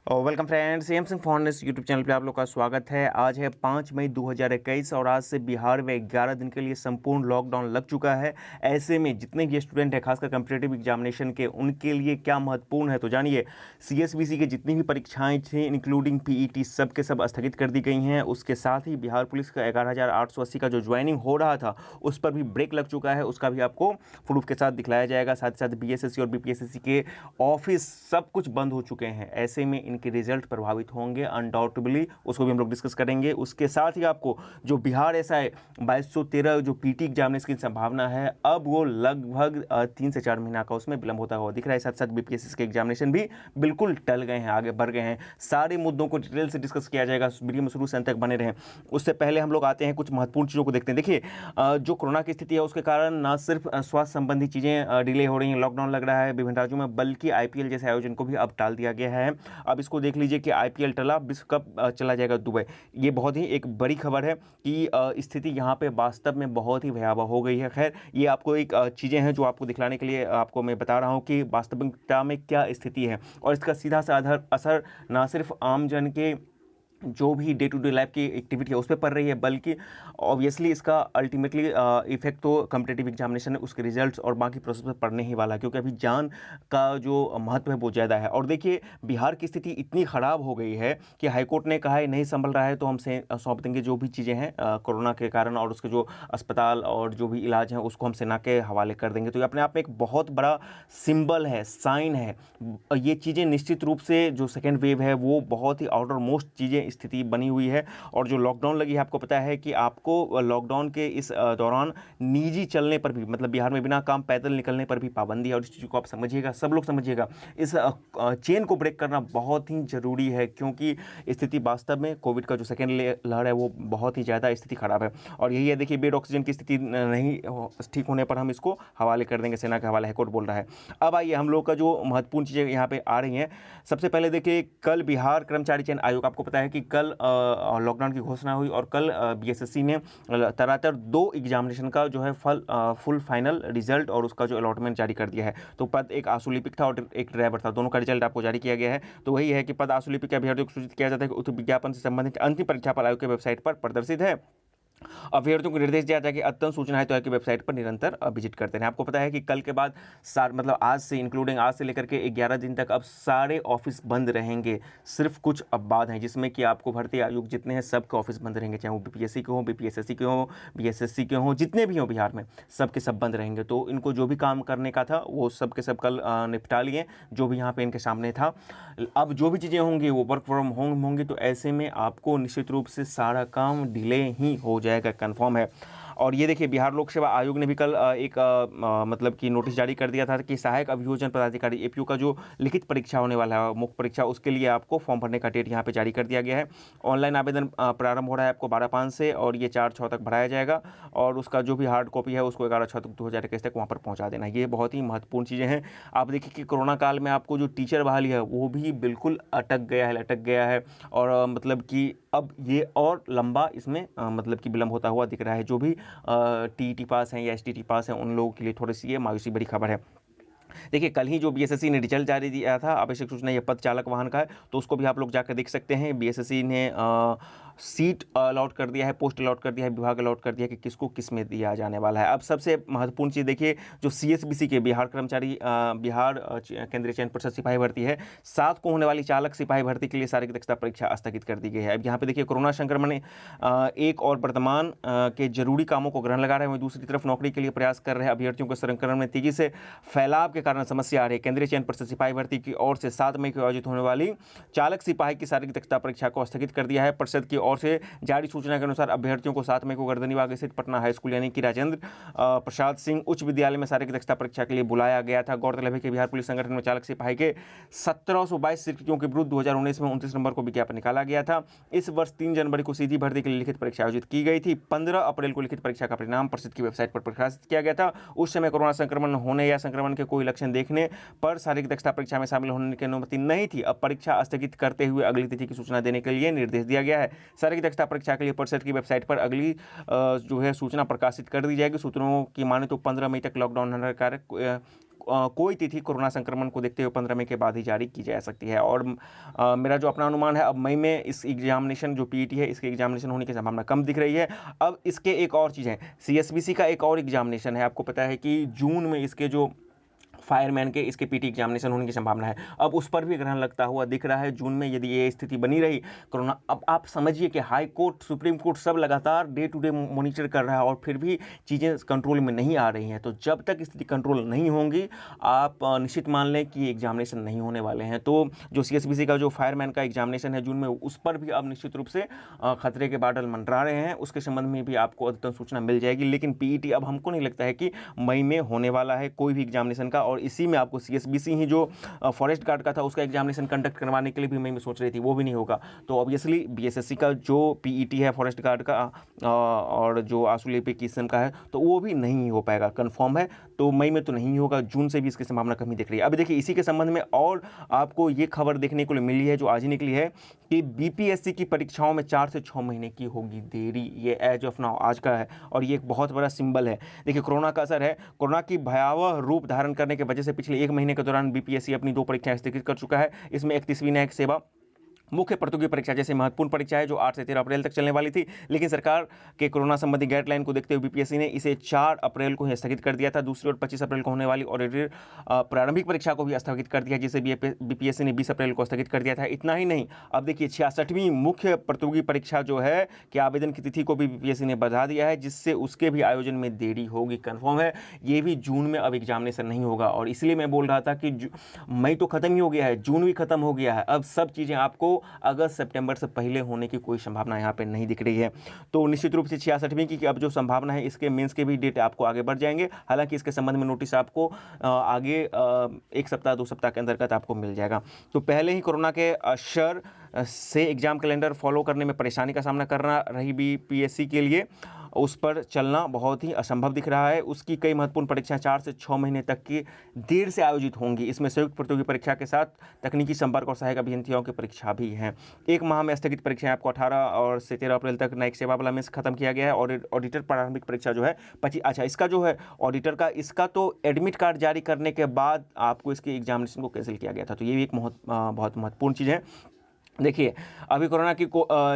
और welcome friends, M Singh फॉर्नेस YouTube channel पे आप लोग का स्वागत है। आज है 5 मई 2021 और आज से बिहार में 11 दिन के लिए संपूर्ण लॉकडाउन लग चुका है। ऐसे में जितने भी स्टूडेंट हैं, खासकर कंपिटेटिव एग्जामिनेशन के, उनके लिए क्या महत्वपूर्ण है तो जानिए। सीएसबीसी की जितनी भी परीक्षाएं थी इंक्लूडिंग पीईटी सब के सब स्थगित कर दी गई हैं। उसके साथ ही बिहार पुलिस का 11,880 का जो ज्वाइनिंग हो रहा था उस पर भी ब्रेक लग चुका है। उसका भी आपको प्रूफ के साथ दिखलाया जाएगा। साथ ही साथ बीएसएससी और बीपीएसएससी के ऑफिस सब कुछ बंद हो चुके हैं। ऐसे में इनके रिजल्ट प्रभावित होंगे अनडाउटेबली, उसको भी हम लोग डिस्कस करेंगे। उसके साथ ही आपको जो बिहार एसआई 2213 जो पीटी एग्जामिनेशन की संभावना है, अब वो लगभग 3 से 4 महीना का उसमें विलंब होता हुआ दिख रहा है। साथ साथ बीपीएससी के एग्जामिनेशन भी बिल्कुल टल गए हैं, आगे बढ़ गए हैं। सारे मुद्दों को डिटेल से डिस्कस किया जाएगा। वीडियो में शुरू से अंत तक बने रहें। उससे पहले हम लोग आते हैं कुछ महत्वपूर्ण चीज़ों को देखते हैं। देखिए, जो कोरोना की स्थिति है उसके कारण न सिर्फ स्वास्थ्य संबंधी चीज़ें डिले हो रही हैं, लॉकडाउन लग रहा है विभिन्न राज्यों में, बल्कि आईपीएल जैसे आयोजन को भी अब टाल दिया गया है। अब इसको देख लीजिए कि आईपीएल टला, विश्व कप चला जाएगा दुबई। ये बहुत ही एक बड़ी खबर है कि स्थिति यहाँ पे वास्तव में बहुत ही भयावह हो गई है। खैर, ये आपको एक चीज़ें हैं जो आपको दिखलाने के लिए आपको मैं बता रहा हूँ कि वास्तविकता में क्या स्थिति है, और इसका सीधा सा असर ना सिर्फ आम जन के जो भी डे टू डे लाइफ की एक्टिविटी है उस पर पड़ रही है, बल्कि ऑब्वियसली इसका अल्टीमेटली इफेक्ट तो कम्पिटेटिव एग्जामिनेशन है, उसके रिजल्ट्स और बाकी प्रोसेस पर पड़ने ही वाला है, क्योंकि अभी जान का जो महत्व है वो ज़्यादा है। और देखिए, बिहार की स्थिति इतनी ख़राब हो गई है कि हाईकोर्ट ने कहा है नहीं संभल रहा है तो हमसे सौंप देंगे जो भी चीज़ें हैं कोरोना के कारण, और उसके जो अस्पताल और जो भी इलाज हैं उसको हम सेना के हवाले कर देंगे। तो ये अपने आप में एक बहुत बड़ा सिंबल है, साइन है। ये चीज़ें निश्चित रूप से जो सेकेंड वेव है वो बहुत ही आउटर मोस्ट चीज़ें स्थिति बनी हुई है। और जो लॉकडाउन लगी है, आपको पता है कि आपको लॉकडाउन के इस दौरान निजी चलने पर भी, मतलब बिहार में बिना काम पैदल निकलने पर भी पाबंदी है। और इस चीज़ को आप समझिएगा, सब लोग समझिएगा, इस चेन को ब्रेक करना बहुत ही ज़रूरी है, क्योंकि स्थिति वास्तव में कोविड का जो सेकेंड लहर है वो बहुत ही ज़्यादा स्थिति ख़राब है। और यही है, देखिए, बेड ऑक्सीजन की स्थिति नहीं ठीक होने पर हम इसको हवाले कर देंगे, सेना के हवाले हाईकोर्ट बोल रहा है। अब आइए हम लोग का जो महत्वपूर्ण चीज़ें यहाँ पे आ रही हैं। सबसे पहले देखिए, कल बिहार कर्मचारी चयन आयोग, आपको पता है कि कल लॉकडाउन की घोषणा हुई और कल बीएसएससी ने तरातर 2 एग्जामिनेशन का जो है फुल फाइनल रिजल्ट और उसका जो अलॉटमेंट जारी कर दिया है। तो पद एक आशुलिपिक था और एक ड्राइवर था, दोनों का रिजल्ट आपको जारी किया गया है। तो वही है कि पद आशुलिपिक के अभ्यर्थियों को सूचित किया जाता है कि उक्त विज्ञापन से संबंधित अंतिम परीक्षा फल आयोग के वेबसाइट पर प्रदर्शित है। अभ्यर्थियों को निर्देश दिया जाए कि अद्यतन सूचना है तो की वेबसाइट पर निरंतर विजिट करते रहें। आपको पता है कि कल के बाद मतलब आज से इंक्लूडिंग आज से लेकर के 11 दिन तक अब सारे ऑफिस बंद रहेंगे। सिर्फ कुछ अपवाद हैं जिसमें कि आपको भर्ती आयोग जितने हैं सबके ऑफिस बंद रहेंगे, चाहे वो बीपीएससी के हों, बीपीएसएससी के हों, बीएसएससी के हों, जितने भी हों बिहार में, सब के सब बंद रहेंगे। तो इनको जो भी काम करने का था वो सब के सब कल निपटा लिए, जो भी यहाँ पे इनके सामने था। अब जो भी चीज़ें होंगी वो वर्क फ्रॉम होम होंगी, तो ऐसे में आपको निश्चित रूप से सारा काम डिले ही हो जाएगा, कन्फर्म है। और ये देखिए, बिहार लोक सेवा आयोग ने भी कल मतलब कि नोटिस जारी कर दिया था कि सहायक अभियोजन पदाधिकारी एपीओ का जो लिखित परीक्षा होने वाला है, मुख्य परीक्षा, उसके लिए आपको फॉर्म भरने का डेट यहाँ पे जारी कर दिया गया है। ऑनलाइन आवेदन प्रारंभ हो रहा है आपको 12/5 से, और ये 4/6 तक भराया जाएगा, और उसका जो भी हार्ड कॉपी है उसको 11/6 तक 2021 तक वहाँ पर पहुँचा देना। ये बहुत ही महत्वपूर्ण चीज़ें हैं। आप देखिए कि कोरोना काल में आपको जो टीचर बहाली है वो भी बिल्कुल अटक गया है, लटक गया है, और मतलब कि अब ये और लंबा इसमें मतलब कि विलंब होता हुआ दिख रहा है। जो भी टीईटी पास हैं या एसटीटी पास हैं उन लोगों के लिए थोड़ी सी ये मायूसी बड़ी खबर है। देखिए, कल ही जो बीएसएससी ने रिजल्ट जारी किया था, आवश्यक सूचना ये पद चालक वाहन का है, तो उसको भी आप लोग जाकर देख सकते हैं। बीएसएससी ने सीट अलॉट कर दिया है, पोस्ट अलॉट कर दिया है, विभाग अलॉट कर दिया है कि किसको किस में दिया जाने वाला है। अब सबसे महत्वपूर्ण चीज़ देखिए, जो सीएसबीसी के बिहार कर्मचारी बिहार केंद्रीय चयन पर्षद सिपाही भर्ती है, 7 को होने वाली चालक सिपाही भर्ती के लिए शारीरिक दक्षता परीक्षा स्थगित कर दी गई है। अब यहाँ पे देखिए, कोरोना संक्रमण ने एक और वर्तमान के जरूरी कामों को ग्रहण लगा रहे हैं, वहीं दूसरी तरफ नौकरी के लिए प्रयास कर रहे अभ्यर्थियों के संक्रमण में तेजी से फैलाव के कारण समस्या आ रही है। केंद्रीय चयन पर्षद सिपाही भर्ती की ओर से 7 मई को आयोजित होने वाली चालक सिपाही की शारीरिक दक्षता परीक्षा को स्थगित कर दिया है। परिषद की ओर से जारी सूचना के अनुसार अभ्यर्थियों को 7 मई को गर्दनीबाग स्थित पटना हाई स्कूल यानी कि राजेंद्र प्रसाद सिंह उच्च विद्यालय में शारीरिक दक्षता परीक्षा के लिए बुलाया गया था। गौरतलब है कि बिहार पुलिस संगठन में चालक सिपाही के 1722 रिक्तियों के विरुद्ध 2019 में 29 नंबर को विज्ञापन निकाला गया था। इस वर्ष 3 जनवरी को सीधी भर्ती के लिए लिखित परीक्षा आयोजित की गई थी। 15 अप्रैल को लिखित परीक्षा का परिणाम परिषद की वेबसाइट पर प्रकाशित किया गया था। उस समय कोरोना संक्रमण होने या संक्रमण के कोई लक्षण देखने पर शारीरिक दक्षता परीक्षा में शामिल होने की अनुमति नहीं थी। अब परीक्षा स्थगित करते हुए अगली तिथि की सूचना देने के लिए निर्देश दिया गया है। शारीरिक दक्षता परीक्षा के लिए परिषद की वेबसाइट पर अगली जो है सूचना प्रकाशित कर दी जाएगी। सूत्रों की माने तो 15 मई तक लॉकडाउन कार्य कोई तिथि कोरोना संक्रमण को देखते हुए 15 मई के बाद ही जारी की जा सकती है। और मेरा जो अपना अनुमान है, अब मई में इस एग्जामिनेशन जो पीईटी है इसके एग्जामिनेशन होने की संभावना कम दिख रही है। अब इसके एक और चीज़ है, सीएसबीसी का एक और एग्जामिनेशन है। आपको पता है कि जून में इसके जो फायरमैन के इसके पीटी एग्जामिनेशन होने की संभावना है, अब उस पर भी ग्रहण लगता हुआ दिख रहा है जून में, यदि ये स्थिति बनी रही कोरोना। अब आप समझिए कि हाई कोर्ट, सुप्रीम कोर्ट सब लगातार डे टू डे मॉनिटर कर रहा है और फिर भी चीज़ें कंट्रोल में नहीं आ रही हैं। तो जब तक स्थिति कंट्रोल नहीं होंगी, आप निश्चित मान लें कि एग्जामिनेशन नहीं होने वाले हैं। तो जो सीएसबीसी का जो फायरमैन का एग्जामिनेशन है जून में, उस पर भी अब निश्चित रूप से खतरे के बादल मंडरा रहे हैं। उसके संबंध में भी आपको अधिकतम सूचना मिल जाएगी। लेकिन पीईटी अब हमको नहीं लगता है कि मई में होने वाला है कोई भी एग्जामिनेशन का। और इसी में आपको सीएसबीसी ही जो फॉरेस्ट गार्ड का था उसका एग्जामिनेशन कंडक्ट करवाने के लिए भी मई में सोच रही थी, वो भी नहीं होगा। तो ऑब्वियसली बीएसएससी का जो पीईटी है फॉरेस्ट गार्ड का और जो आशु लिपिक किस्म का है, तो वो भी नहीं हो पाएगा, कंफर्म है। तो मई में तो नहीं होगा, जून से भी इसकी संभावना कमी दिख रही है। अभी देखिए इसी के संबंध में और आपको ये खबर देखने को मिली है जो आज ही निकली है कि बीपीएससी की परीक्षाओं में 4 से 6 महीने की होगी देरी। ये एज ऑफ नाउ आज का है और ये एक बहुत बड़ा सिंबल है। देखिए कोरोना का असर है, कोरोना की भयावह रूप धारण करने की वजह से पिछले 1 महीने के दौरान बीपीएससी अपनी 2 परीक्षाएं स्थगित कर चुका है। इसमें 31वीं न्यायिक सेवा मुख्य प्रतियोगी परीक्षा जैसे महत्वपूर्ण परीक्षा है जो 8 से 13 अप्रैल तक चलने वाली थी, लेकिन सरकार के कोरोना संबंधी गाइडलाइन को देखते हुए बीपीएससी ने इसे 4 अप्रैल को ही स्थगित कर दिया था। दूसरी ओर 25 अप्रैल को होने वाली ऑडिटर प्रारंभिक परीक्षा को भी स्थगित कर दिया, जिसे बीपीएससी ने 20 अप्रैल को स्थगित कर दिया था। इतना ही नहीं, अब देखिए 66वीं मुख्य प्रतियोगी परीक्षा जो है कि आवेदन की तिथि को भी बीपीएससी ने बढ़ा दिया है, जिससे उसके भी आयोजन में देरी होगी। कन्फर्म है ये भी जून में अब एग्जामिनेशन नहीं होगा। और इसलिए मैं बोल रहा था कि मई तो खत्म ही हो गया है, जून भी खत्म हो गया है। अब सब चीज़ें आपको अगस्त सितंबर से पहले होने की कोई संभावना यहाँ पे नहीं दिख रही है। तो निश्चित रूप से 66वीं की अब जो संभावना है, इसके मेंस के भी डेट आपको आगे बढ़ जाएंगे। हालांकि इसके संबंध में नोटिस आपको आगे 1 सप्ताह 2 सप्ताह के अंतर्गत आपको मिल जाएगा। तो पहले ही कोरोना के असर से एग्जाम कैलेंडर फॉलो करने में परेशानी का सामना करना रही बीपीएससी के लिए, उस पर चलना बहुत ही असंभव दिख रहा है। उसकी कई महत्वपूर्ण परीक्षाएं 4 से 6 महीने तक की देर से आयोजित होंगी। इसमें संयुक्त प्रतियोगी परीक्षा के साथ तकनीकी संपर्क और सहायक अभियंताओं की परीक्षा भी है। 1 माह में स्थगित परीक्षाएं आपको 18 और से 13 अप्रैल तक न्यायिक सेवा वाला में खत्म किया गया है। और ऑडिटर प्रारंभिक परीक्षा जो है 25, अच्छा इसका जो है ऑडिटर का, इसका तो एडमिट कार्ड जारी करने के बाद आपको इसके एग्जामिनेशन को कैंसिल किया गया था। तो ये भी एक बहुत महत्वपूर्ण चीज़ है। देखिए अभी कोरोना की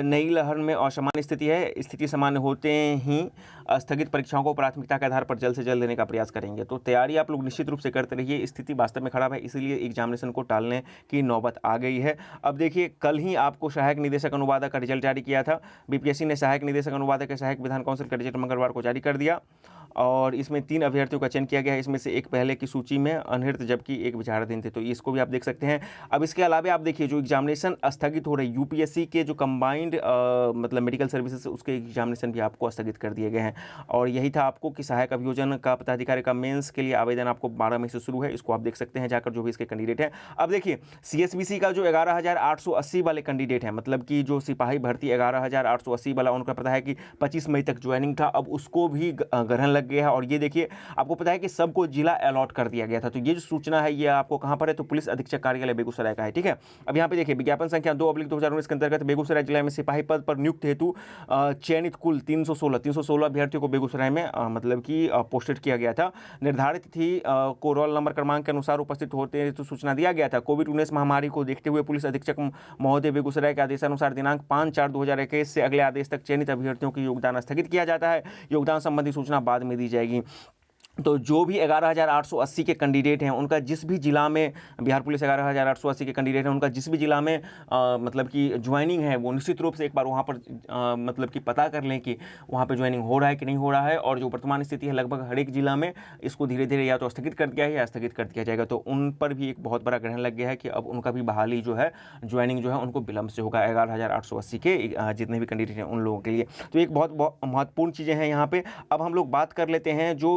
नई लहर में असामान्य स्थिति है। स्थिति सामान्य होते ही स्थगित परीक्षाओं को प्राथमिकता के आधार पर जल्द से जल्द लेने का प्रयास करेंगे। तो तैयारी आप लोग निश्चित रूप से करते रहिए। स्थिति वास्तव में खराब है, इसीलिए एग्जामिनेशन को टालने की नौबत आ गई है। अब देखिए कल ही आपको सहायक निदेशक अनुवादक का रिजल्ट जारी किया था। बीपीएससी ने सहायक निदेशक अनुवादक के सहायक विधान काउंसिल का रिजल्ट मंगलवार को जारी कर दिया और इसमें 3 अभ्यर्थियों का चयन किया गया है। इसमें से एक पहले की सूची में अनहृत जबकि एक विचाराधीन थे। तो इसको भी आप देख सकते हैं। अब इसके अलावा आप देखिए जो एग्जामिनेशन स्थगित हो रहे यूपीएससी के जो कंबाइंड मतलब मेडिकल सर्विसेज उसके एग्जामिनेशन भी आपको स्थगित कर दिए गए हैं। और यही था आपको कि सहायक अभियोजन का पदाधिकारी का मेंस के लिए आवेदन आपको 12 मई से शुरू है। इसको आप देख सकते हैं जाकर जो भी इसके कैंडिडेट हैं। अब देखिए सीएसबीसी का जो 11,880 वाले कैंडिडेट हैं, मतलब कि जो सिपाही भर्ती 11,880 वाला, उनका पता है कि 25 मई तक ज्वाइनिंग था, अब उसको भी ग्रहण लग गया है। और ये देखिए आपको पता है कि सबको जिला अलॉट कर दिया गया था। तो ये जो सूचना है ये आपको कहां पर है, तो पुलिस अधीक्षक कार्यालय बेगूसराय का है। ठीक है, अब यहां पे देखिए विज्ञापन संख्या 2/2019 के अंतर्गत बेगूसराय जिला में सिपाही पद पर नियुक्त हेतु चयनित कुल 316 अभ्यर्थियों को बेगूसराय में मतलब कि पोस्टेड किया गया था। निर्धारित तिथि को रोल नंबर क्रमांक के अनुसार उपस्थित होते तो सूचना दिया गया था। कोविड-19 महामारी को देखते हुए पुलिस अधीक्षक महोदय बेगूसराय के आदेशानुसार दिनांक 5/4/2021 से अगले आदेश तक चयनित अभ्यर्थियों की योगदान स्थगित किया जाता है। योगदान संबंधी सूचना बाद में दी जाएगी। तो जो भी 11,880 के कैंडिडेट हैं उनका जिस भी जिला में, बिहार पुलिस 11,880 के कैंडिडेट हैं, उनका जिस भी जिला में मतलब कि ज्वाइनिंग है वो निश्चित रूप से एक बार वहाँ पर मतलब कि पता कर लें कि वहाँ पे ज्वाइनिंग हो रहा है कि नहीं हो रहा है। और जो वर्तमान स्थिति है लगभग हर एक जिला में इसको धीरे धीरे या तो स्थगित कर दिया है या स्थगित कर दिया जाएगा। तो उन पर भी एक बहुत बड़ा ग्रहण लग गया है कि अब उनका भी बहाली जो है, ज्वाइनिंग जो है उनको विलंब से होगा 11,880 के जितने भी कैंडिडेट हैं उन लोगों के लिए। तो एक बहुत महत्वपूर्ण चीज़ें हैं यहाँ पे। अब हम लोग बात कर लेते हैं जो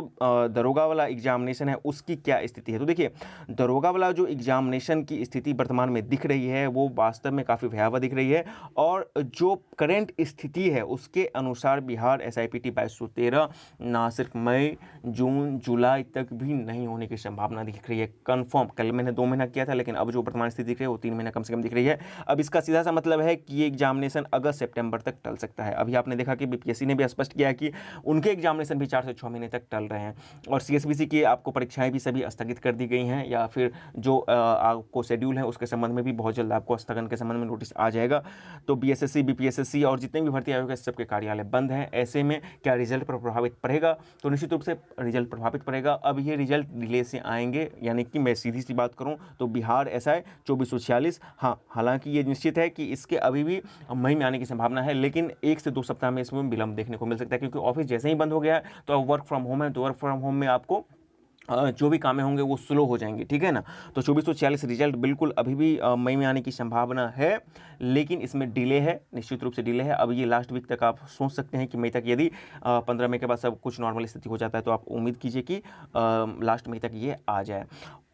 दरोगा वाला एग्जामिनेशन है उसकी क्या स्थिति है। तो देखिए दरोगा वाला जो एग्जामिनेशन की स्थिति वर्तमान में दिख रही है वो वास्तव में काफ़ी भयावह दिख रही है। और जो करंट स्थिति है उसके अनुसार बिहार SIPT 2213 ना सिर्फ मई, जून, जुलाई तक भी नहीं होने की संभावना दिख रही है कंफर्म। कल मैंने 2 महीना किया था, लेकिन अब जो वर्तमान स्थिति दिख रही है वो 3 महीना कम से कम दिख रही है। अब इसका सीधा सा मतलब है कि ये एग्जामिनेशन अगस्त सितंबर तक टल सकता है। अभी आपने देखा कि बीपीएससी ने भी स्पष्ट किया है कि उनके एग्जामिनेशन भी 4 से 6 महीने तक टल रहे हैं। और सीएसबीसी की आपको परीक्षाएं भी सभी स्थगित कर दी गई हैं, या फिर जो आपको शेड्यूल है उसके संबंध में भी बहुत जल्द आपको स्थगन के संबंध में नोटिस आ जाएगा। तो बीएसएससी, बीपीएसएससी और जितने भी भर्ती आयोग है सबके कार्यालय बंद हैं। ऐसे में क्या रिजल्ट पर प्रभावित पड़ेगा? तो निश्चित रूप से रिजल्ट प्रभावित पड़ेगा। अब ये रिजल्ट डिले से आएंगे, यानी कि मैं सीधी सी बात करूं तो बिहार एसआई 2446, हाँ, हालांकि ये निश्चित है कि इसके अभी भी मई में आने की संभावना है, लेकिन 1 से 2 सप्ताह में इसमें विलंब देखने को मिल सकता है, क्योंकि ऑफिस जैसे ही बंद हो गया है तो अब वर्क फ्रॉम होम है, तो वर्क फ्रॉम होम में आपको जो भी कामें होंगे वो स्लो हो जाएंगी, ठीक है ना। तो 2446 रिजल्ट बिल्कुल अभी भी मई में आने की संभावना है, लेकिन इसमें डिले है, निश्चित रूप से डिले है। अब ये लास्ट वीक तक आप सोच सकते हैं कि मई तक, यदि 15 मई के बाद सब कुछ नॉर्मल स्थिति हो जाता है तो आप उम्मीद कीजिए कि लास्ट मई तक ये आ जाए।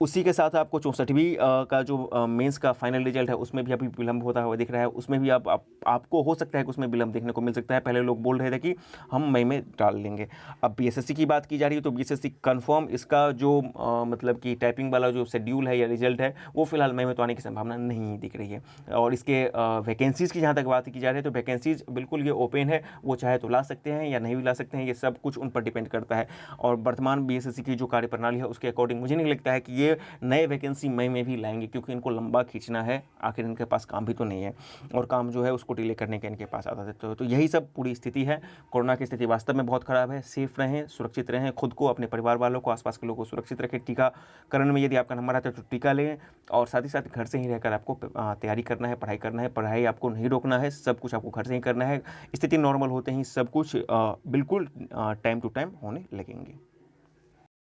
उसी के साथ आपको 64वीं का जो मेंस का फाइनल रिजल्ट है उसमें भी अभी विलंब होता हुआ दिख रहा है। उसमें भी आपको हो सकता है कि उसमें विलंब देखने को मिल सकता है। पहले लोग बोल रहे थे कि हम मई में डाल लेंगे। अब बीएसएससी की बात की जा रही है तो बीएसएससी कंफर्म इसका जो मतलब कि टाइपिंग वाला जो शेड्यूल है या रिजल्ट है वो फिलहाल मई में तो आने की संभावना नहीं दिख रही है। और इसके वैकेंसीज़ की जहाँ तक बात की जा रही है तो वैकेंसीज बिल्कुल ये ओपन है, वो चाहे तो ला सकते हैं या नहीं भी ला सकते हैं, ये सब कुछ उन पर डिपेंड करता है। और वर्तमान बीएसएससी की जो कार्यप्रणाली है उसके अकॉर्डिंग मुझे नहीं लगता है कि ये नए वैकेंसी मई में भी लाएंगे, क्योंकि इनको लंबा खींचना है, आखिर इनके पास काम भी तो नहीं है, और काम जो है उसको डिले करने के इनके पास आता है। तो यही सब पूरी स्थिति है। कोरोना की स्थिति वास्तव में बहुत ख़राब है। सेफ रहें, सुरक्षित रहें, खुद को, अपने परिवार वालों को, आसपास के लोगों को सुरक्षित रखें। टीकाकरण में यदि आपका नंबर आता है तो टीका लें, और साथ ही साथ घर से ही रहकर आपको तैयारी करना है, पढ़ाई करना है। पढ़ाई आपको नहीं रोकना है, सब कुछ आपको घर से ही करना है। स्थिति नॉर्मल होते ही सब कुछ बिल्कुल टाइम टू टाइम होने लगेंगे।